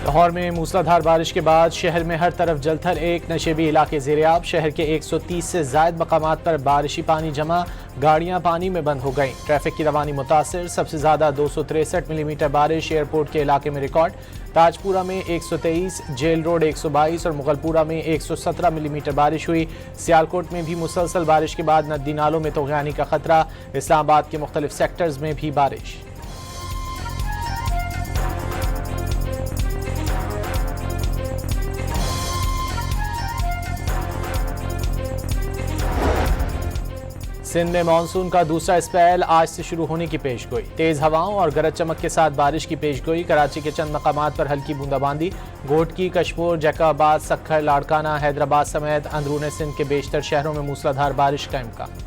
लाहौर में मूसलाधार बारिश के बाद शहर में हर तरफ जलथल, एक नशेबी इलाके ज़ेर-ए-आब। शहर के 130 से ज़ायद मकामात पर बारिशी पानी जमा, गाड़ियां पानी में बंद हो गईं। ट्रैफिक की रवानी मुतासिर। सबसे ज़्यादा 263 मिलीमीटर बारिश एयरपोर्ट के इलाके में रिकॉर्ड। ताजपुरा में 123, जेल रोड 122 और मुगलपुरा में 117 मिलीमीटर बारिश हुई। सियालकोट में भी मुसलसल बारिश के बाद नदी नालों में तोग़यानी का खतरा। इस्लामाबाद के मुख्तलिफ सेक्टर्स में भी बारिश। सिंध में मानसून का दूसरा स्पेल आज से शुरू होने की पेशगोई। तेज हवाओं और गरज चमक के साथ बारिश की पेशगोई। कराची के चंद मकामात पर हल्की बूंदाबांदी। घोटकी, कशपुर, जैकाबाद, सक्खर, लाड़काना, हैदराबाद समेत अंदरूनी सिंध के बेशतर शहरों में मूसलाधार बारिश का इम्कान।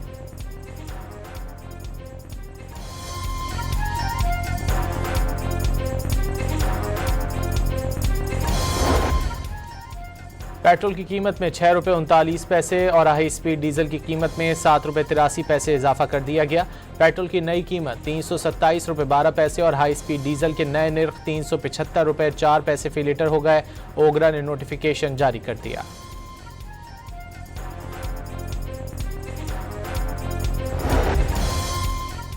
पेट्रोल की कीमत में 6 रुपये 39 पैसे और हाई स्पीड डीजल की कीमत में 7 रुपये 83 पैसे इजाफा कर दिया गया। पेट्रोल की नई कीमत 327 रुपये 12 पैसे और हाई स्पीड डीजल के नए निर्ख 375 रुपये 4 पैसे फी लीटर हो गए। ओगरा ने नोटिफिकेशन जारी कर दिया।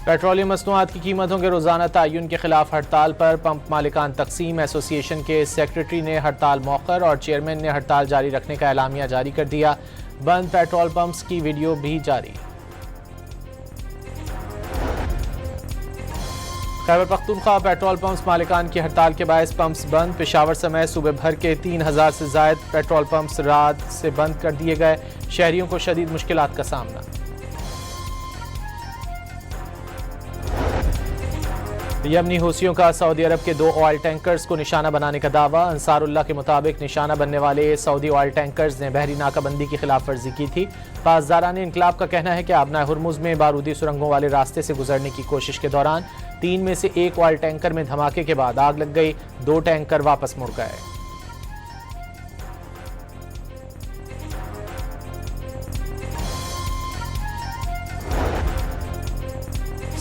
पेट्रोलियम मसनूआत की कीमतों के रोजाना तयन के खिलाफ हड़ताल पर पंप मालिकान तकसीम एसोसिएशन के सेक्रेटरी ने हड़ताल मौखर और चेयरमैन ने हड़ताल जारी रखने का एलामिया जारी कर दिया। बंद पेट्रोल पंप्स की वीडियो भी जारी। खैबर पख्तूनख्वा पेट्रोल पंप्स मालिकान की हड़ताल के बायस पंप्स बंद। पेशावर समेत सूबे भर के 3000 से जायद पेट्रोल पंप्स रात से बंद कर दिए गए। शहरियों को शदीद मुश्किलात का सामना। यमनी हूसियों का सऊदी अरब के 2 ऑयल टैंकर्स को निशाना बनाने का दावा। अंसारुल्लाह के मुताबिक निशाना बनने वाले सऊदी ऑयल टैंकर्स ने बहरी नाकाबंदी की खिलाफ वर्जी की थी। पासदारान इनकलाब का कहना है कि आबना हुर्मुज में बारूदी सुरंगों वाले रास्ते से गुजरने की कोशिश के दौरान 3 में से 1 ऑयल टैंकर में धमाके के बाद आग लग गई। 2 टैंकर वापस मुड़ गए।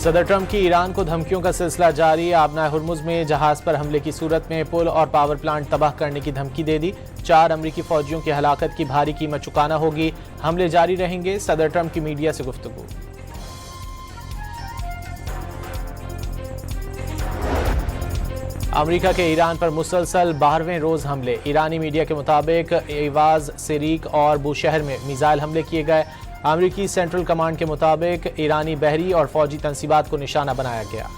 सदर ट्रंप की ईरान को धमकियों का सिलसिला जारी। आबना हुर्मुज में जहाज पर हमले की सूरत में पुल और पावर प्लांट तबाह करने की धमकी दे दी। 4 अमरीकी फौजियों की हलाकत की भारी कीमत चुकाना होगी। हमले जारी रहेंगे। सदर ट्रंप की मीडिया से गुफ्तगू। अमरीका के ईरान पर मुसलसल 12वें रोज हमले। ईरानी मीडिया के मुताबिक एवाज, सिरीक और बूशहर में मिसाइल हमले किए गए। अमरीकी सेंट्रल कमांड के मुताबिक ईरानी बहरी और फौजी तंसीबात को निशाना बनाया गया।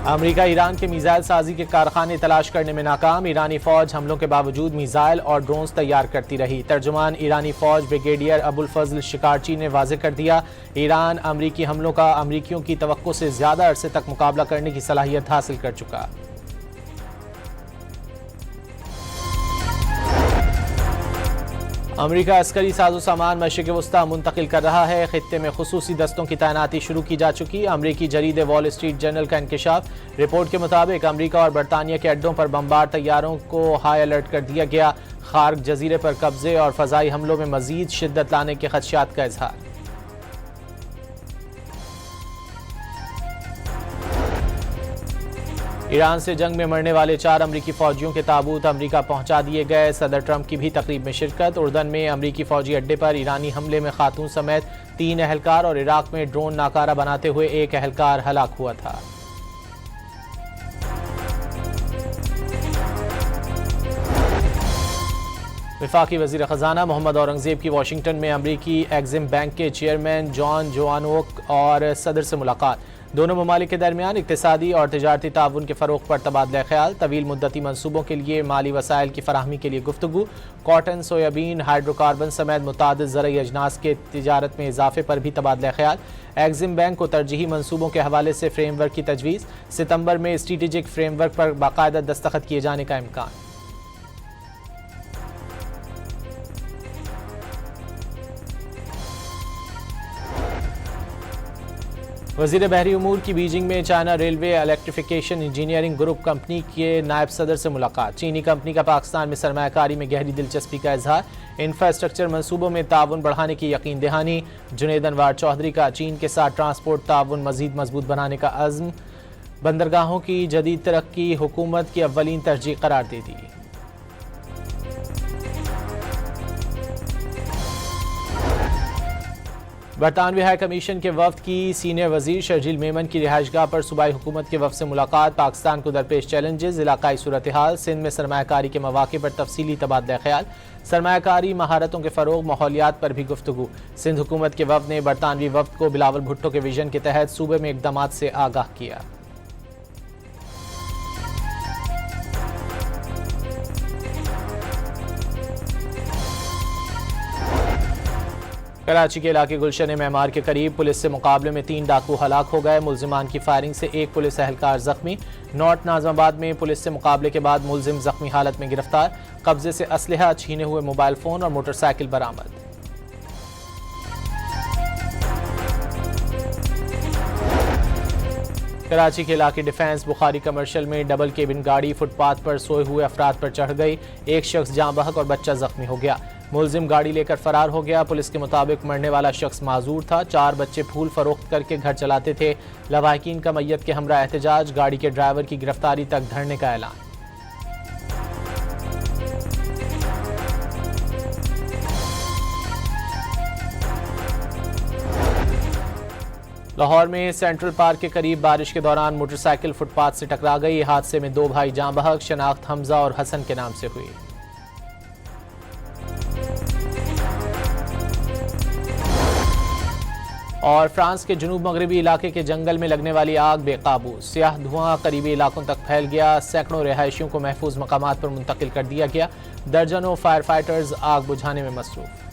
अमरीका ईरान के मिसाइल साजी के कारखाने तलाश करने में नाकाम। ईरानी फौज हमलों के बावजूद मिसाइल और ड्रोन्स तैयार करती रही। तर्जुमान ईरानी फौज ब्रिगेडियर अबुल फजल शिकारची ने वाजे कर दिया, ईरान अमरीकी हमलों का अमरीकियों की तवक्को से ज्यादा अरसे तक मुकाबला करने की सलाहियत हासिल कर चुका। अमरीका अस्करी साजो सामान मशरिक़ वस्ता मुंतकिल कर रहा है। खित्ते में खुसूसी दस्तों की तैनाती शुरू की जा चुकी। अमरीकी जरीदे वॉल स्ट्रीट जर्नल का इंकशाफ। रिपोर्ट के मुताबिक अमरीका और बरतानिया के अड्डों पर बमबार तैयारों को हाई अलर्ट कर दिया गया। खार्ग जजीरे पर कब्जे और फ़ज़ाई हमलों में मजीद शिद्दत लाने के खदशात का इजहार। ईरान से जंग में मरने वाले 4 अमरीकी फौजियों के ताबूत अमरीका पहुंचा दिए गए। सदर ट्रंप की भी तकरीब में शिरकत। उर्दन में अमरीकी फौजी अड्डे पर ईरानी हमले में खातून समेत 3 अहलकार और इराक में ड्रोन नाकारा बनाते हुए 1 अहलकार हलाक हुआ था। वफाकी वज़ीर ख़ज़ाना मोहम्मद औरंगज़ेब की वाशिंगटन में अमरीकी एग्जिम बैंक के चेयरमैन जॉन जोआनोक और सदर से मुलाकात। दोनों ममालिक के दरमियान इक़्तिसादी और तिजारती ताउन के फ़रोग़ पर तबादला ख्याल। तवील मुद्दती मनसूबों के लिए माली वसाइल की फराहमी के लिए गुफ्तगू। कॉटन, सोयाबीन, हाइड्रोकार्बन समेत मुतादिद ज़रई अजनास के तिजारत में इजाफे पर भी तबादला ख्याल। एग्जिम बैंक को तरजीही मनसूबों के हवाले से फ्रेमवर्क की तजवीज़। सितंबर में स्ट्रेटेजिक फ्रेमवर्क पर बाकायदा दस्तखत किए जाने का इम्कान। वज़ीर बहरी उमूर की बीजिंग में China railway electrification engineering group company के नायब सदर से मुलाकात। चीनी कंपनी का पाकिस्तान में सरमायाकारी में गहरी दिलचस्पी का इजहार। इंफ्रास्ट्रक्चर मनसूबों में ताउन बढ़ाने की यकीन दहानी। जुनैद अनवार चौधरी का चीन के साथ ट्रांसपोर्ट ताउन मजीद मजबूत बनाने का अज़्म। बंदरगाहों की जदीद तरक्की हुकूमत की अव्वलीन तरजीह करार दे दी। बरतानवी हाई कमीशन के वफ्द की सीनियर वजीर शर्जील मेमन की रिहाइशगाह पर सूबाई हुकूमत के वफ्द से मुलाकात। पाकिस्तान को दरपेश चैलेंजेस, इलाकाई सूरत हाल, सिंध में सरमायाकारी के मौके पर तफसीली तबादला ख्याल, सरमायाकारी महारतों के फ़रोग, माहौलियात पर भी गुफ्तगू। सिंध हुकूमत के वफ्द ने बरतानवी वफ्द को बिलावल भुट्टो के विजन के तहत सूबे में इकदामात से आगाह किया। कराची के इलाके गुलशन मेमार के करीब पुलिस से मुकाबले में 3 डाकू हलाक हो गए। मुलजिमान की फायरिंग से एक पुलिस एहलकार जख्मी। नॉर्थ नाज़माबाद में पुलिस से मुकाबले के बाद मुलजिम जख्मी हालत में गिरफ्तार। कब्जे से असलहा, छीने हुए मोबाइल फ़ोन और मोटरसाइकिल बरामद। कराची के इलाके डिफेंस बुखारी कमर्शियल में डबल केबिन गाड़ी फुटपाथ पर सोए हुए अफराद पर चढ़ गई। एक शख्स जाँ बहक और बच्चा जख्मी हो गया। मुलजिम गाड़ी लेकर फरार हो गया। पुलिस के मुताबिक मरने वाला शख्स माजूर था। 4 बच्चे फूल फरोख्त करके घर चलाते थे। लवाहिकीन का मैयत के हमरा एहतजाज, गाड़ी के ड्राइवर की गिरफ्तारी तक धरने का ऐलान। लाहौर में सेंट्रल पार्क के करीब बारिश के दौरान मोटरसाइकिल फुटपाथ से टकरा गई। हादसे में 2 भाई जाँ बहक, शनाख्त हमजा और हसन के नाम से हुई। और फ्रांस के जुनूब मगरबी इलाके के जंगल में लगने वाली आग बेकाबू, स्याह धुआं करीबी इलाकों तक फैल गया। सैकड़ों रिहायशियों को महफूज मकामात पर मुंतकिल कर दिया गया। दर्जनों फायर फाइटर्स आग बुझाने में मसरूफ।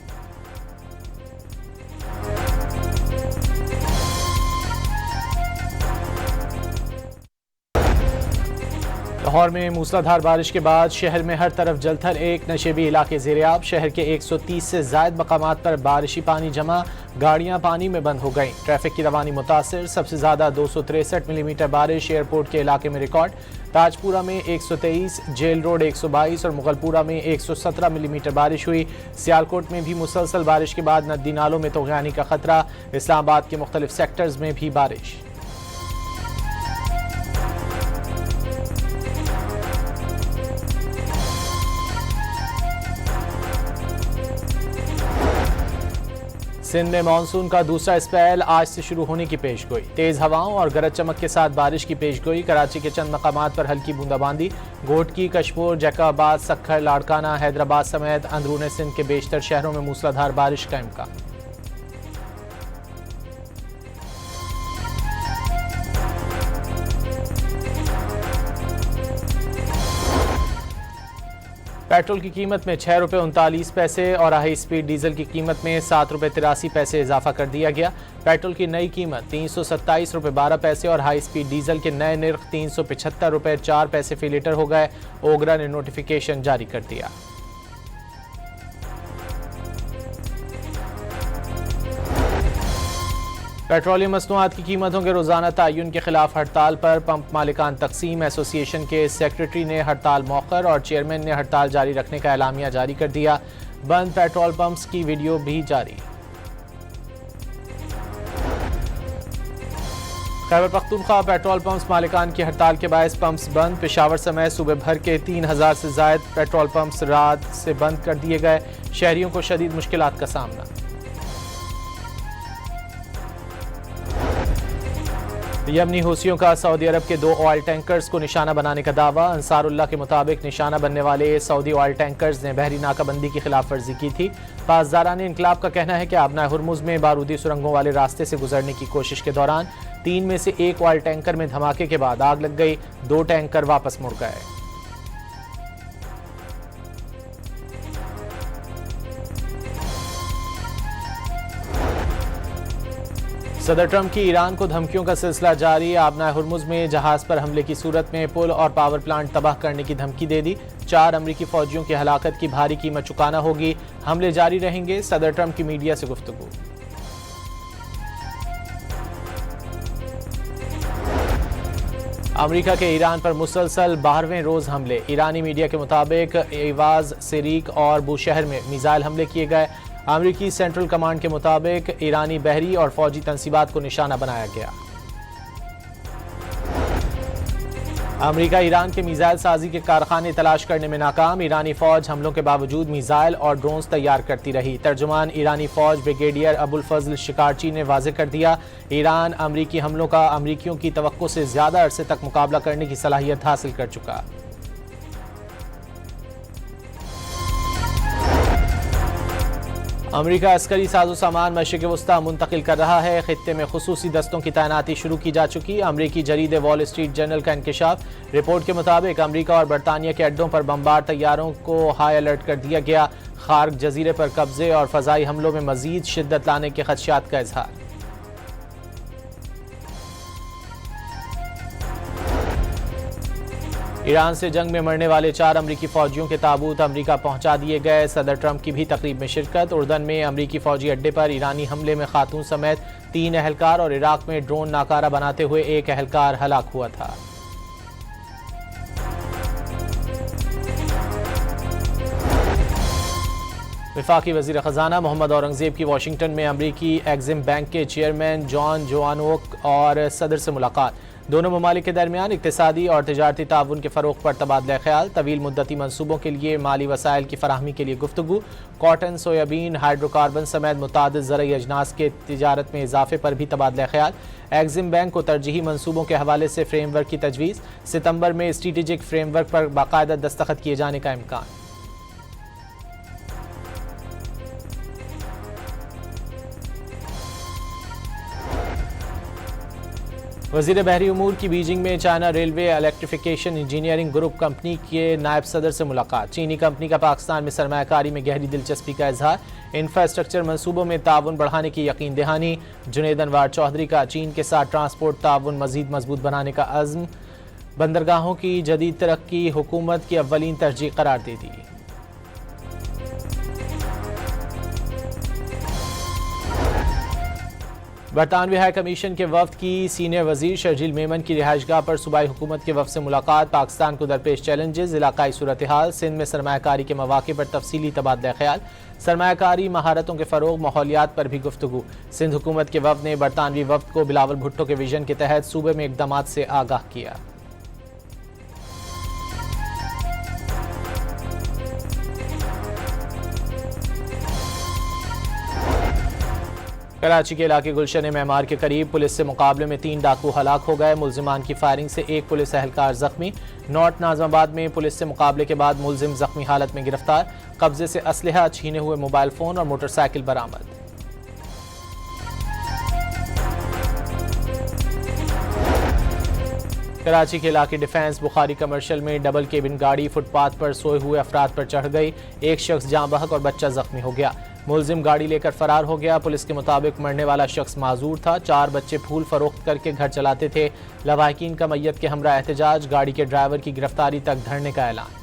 लाहौर में मूसलाधार बारिश के बाद शहर में हर तरफ जलथल, एक नशेबी इलाके ज़ेर-ए-आब। शहर के 130 से ज़ायद मकामात पर बारिशी पानी जमा, गाड़ियां पानी में बंद हो गईं। ट्रैफिक की रवानी मुतासिर। सबसे ज़्यादा 263 मिलीमीटर बारिश एयरपोर्ट के इलाके में रिकॉर्ड। ताजपुरा में 123, जेल रोड 122 और मुगलपुरा में 117 मिलीमीटर बारिश हुई। सियालकोट में भी मुसलसल बारिश के बाद नदी नालों में तोग़यानी का खतरा। इस्लामाबाद के मुख्तलिफ सेक्टर्स में भी बारिश। सिंध में मानसून का दूसरा स्पेल आज से शुरू होने की पेशगोई। तेज हवाओं और गरज चमक के साथ बारिश की पेशगोई। कराची के चंद मकामात पर हल्की बूंदाबांदी। घोटकी, कशपुर, जैकाबाद, सक्खर, लाड़काना, हैदराबाद समेत अंदरूनी सिंध के बेशतर शहरों में मूसलाधार बारिश का इम्कान। पेट्रोल की कीमत में 6 रुपये 39 पैसे और हाई स्पीड डीजल की कीमत में 7 रुपये 83 पैसे इजाफा कर दिया गया। पेट्रोल की नई कीमत 327 रुपये 12 पैसे और हाई स्पीड डीजल के नए निर्ख 375 रुपये 4 पैसे फी लीटर हो गए। ओगरा ने नोटिफिकेशन जारी कर दिया। पेट्रोलियम मसनूआत की कीमतों के रोजाना तयन के खिलाफ हड़ताल पर पंप मालिकान तकसीम एसोसिएशन के सेक्रेटरी ने हड़ताल मौखर और चेयरमैन ने हड़ताल जारी रखने का एलामिया जारी कर दिया। बंद पेट्रोल पंप्स की वीडियो भी जारी। खैबर पख्तूनख्वा पेट्रोल पंप्स मालिकान की हड़ताल के बायस पंप्स बंद। पेशावर समेत सूबे भर के 3000 से जायद पेट्रोल पंप्स रात से बंद कर दिए गए। शहरियों को शदीद मुश्किलात का सामना। यमनी हूसियों का सऊदी अरब के 2 ऑयल टैंकर्स को निशाना बनाने का दावा। अंसारुल्लाह के मुताबिक निशाना बनने वाले सऊदी ऑयल टैंकर्स ने बहरी नाकाबंदी की खिलाफ वर्जी की थी। पासदारान इनकलाब का कहना है कि आबना हुरमुज में बारूदी सुरंगों वाले रास्ते से गुजरने की कोशिश के दौरान 3 में से 1 ऑयल टैंकर में धमाके के बाद आग लग गई। 2 टैंकर वापस मुड़ गए। सदर ट्रंप की ईरान को धमकियों का सिलसिला जारी। आबना हुरमुज में जहाज पर हमले की सूरत में पुल और पावर प्लांट तबाह करने की धमकी दे दी। 4 अमरीकी फौजियों की हलाकत की भारी कीमत चुकाना होगी। हमले जारी रहेंगे। सदर ट्रंप की मीडिया से गुफ्तगू। अमरीका के ईरान पर मुसलसल 12वें रोज हमले। ईरानी मीडिया के मुताबिक एवाज, सिरीक और बूशहर में मिसाइल हमले किए गए। अमरीकी सेंट्रल कमांड के मुताबिक ईरानी बहरी और फौजी तंसीबात को निशाना बनाया गया। अमेरिका ईरान के मिसाइल साजी के कारखाने तलाश करने में नाकाम। ईरानी फौज हमलों के बावजूद मिसाइल और ड्रोन्स तैयार करती रही। तर्जुमान ईरानी फौज ब्रिगेडियर अबुल फजल शिकारची ने वाज़ेह कर दिया, ईरान अमरीकी हमलों का अमरीकियों की तवक्को से ज्यादा अरसे तक मुकाबला करने की सलाहियत हासिल कर चुका। अमरीका अस्करी साजो सामान मशरिक़ वस्ता मुंतकिल कर रहा है। खित्ते में खुसूसी दस्तों की तैनाती शुरू की जा चुकी। अमरीकी जरीदे वॉल स्ट्रीट जर्नल का इंकशाफ। रिपोर्ट के मुताबिक अमरीका और बरतानिया के अड्डों पर बमबार तैयारों को हाई अलर्ट कर दिया गया। खार्क जजीरे पर कब्जे और फजाई हमलों में मजीद शिद्दत लाने के खदशात का इजहार। ईरान से जंग में मरने वाले 4 अमरीकी फौजियों के ताबूत अमरीका पहुंचा दिए गए। सदर ट्रंप की भी तकरीब में शिरकत। उर्दन में अमरीकी फौजी अड्डे पर ईरानी हमले में खातून समेत 3 अहलकार और इराक में ड्रोन नाकारा बनाते हुए 1 अहलकार हलाक हुआ था। वफाकी वज़ीर ख़ज़ाना मोहम्मद औरंगज़ेब की वाशिंगटन में अमरीकी एग्जिम बैंक के चेयरमैन जॉन जोआनोक और सदर से मुलाकात। दोनों ममालिक के दरमियान इक़्तिसादी और तिजारती ताउन के फ़रोग़ पर तबादला ख्याल। तवील मुद्दती मनसूबों के लिए माली वसाइल की फराहमी के लिए गुफ्तगू। कॉटन, सोयाबीन, हाइड्रोकार्बन समेत मुतादिद ज़रई अजनास के तिजारत में इजाफे पर भी तबादला ख्याल। एग्जिम बैंक को तरजीही मनसूबों के हवाले से फ्रेमवर्क की तजवीज़। सितंबर में स्ट्रेटेजिक फ्रेमवर्क पर बाकायदा दस्तखत किए जाने का इम्कान। वज़ीर बहरी उमूर की बीजिंग में China railway electrification engineering group company के नायब सदर से मुलाकात। चीनी कंपनी का पाकिस्तान में सरमायाकारी में गहरी दिलचस्पी का इजहार। इंफ्रास्ट्रक्चर मनसूबों में ताउन बढ़ाने की यकीन दहानी। जुनैद अनवार चौधरी का चीन के साथ ट्रांसपोर्ट ताउन मजीद मजबूत बनाने का अज़्म। बंदरगाहों की जदीद तरक्की हुकूमत की अव्वलीन तरजीह करार दे दी। बरतानवी हाई कमीशन के वफ्द की सीनियर वजीर शर्जील मेमन की रिहाइशगाह पर सूबाई हुकूमत के वफ्द से मुलाकात। पाकिस्तान को दरपेश चैलेंजेस, इलाकाई सूरत हाल, सिंध में सरमायाकारी के मौके पर तफसीली तबादला ख्याल। सरमायाकारी महारतों के फ़रोग, माहौलियात पर भी गुफ्तगू। सिंध हुकूमत के वफ्द ने बरतानवी वफ्द को बिलावल भुट्टो के विजन के तहत सूबे में इक़दामात से आगाह किया। कराची के इलाके गुलशन मेमार के करीब पुलिस से मुकाबले में 3 डाकू हलाक हो गए। मुलजिमान की फायरिंग से 1 पुलिस एहलकार जख्मी। नॉर्थ नाज़माबाद में पुलिस से मुकाबले के बाद मुलजिम जख्मी हालत में गिरफ्तार। कब्जे से असलहा, छीने हुए मोबाइल फ़ोन और मोटरसाइकिल बरामद। कराची के इलाके डिफेंस बुखारी कमर्शियल में डबल केबिन गाड़ी फुटपाथ पर सोए हुए अफराद पर चढ़ गई। 1 शख्स जाँ बहक और बच्चा जख्मी हो गया। मुलजिम गाड़ी लेकर फरार हो गया। पुलिस के मुताबिक मरने वाला शख्स माजूर था। 4 बच्चे फूल फरोख्त करके घर चलाते थे। लवाहिकीन का मैयत के हमरा एहतजाज। गाड़ी के ड्राइवर की गिरफ्तारी तक धरने का ऐलान।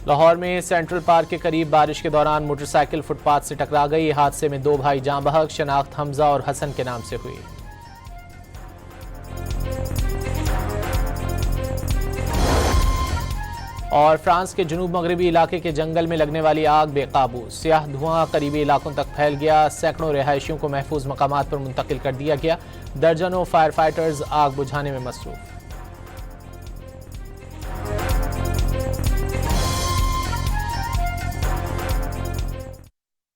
लाहौर में सेंट्रल पार्क के करीब बारिश के दौरान मोटरसाइकिल फुटपाथ से टकरा गई। हादसे में 2 भाई जाँ बहक। शनाख्त हमजा और हसन के नाम से हुई। और फ्रांस के जुनूब मगरबी इलाके के जंगल में लगने वाली आग बेकाबू। स्याह धुआं करीबी इलाकों तक फैल गया। सैकड़ों रिहायशियों को महफूज मकामात पर मुंतकिल कर दिया गया। दर्जनों फायर फाइटर्स आग बुझाने में मसरूफ।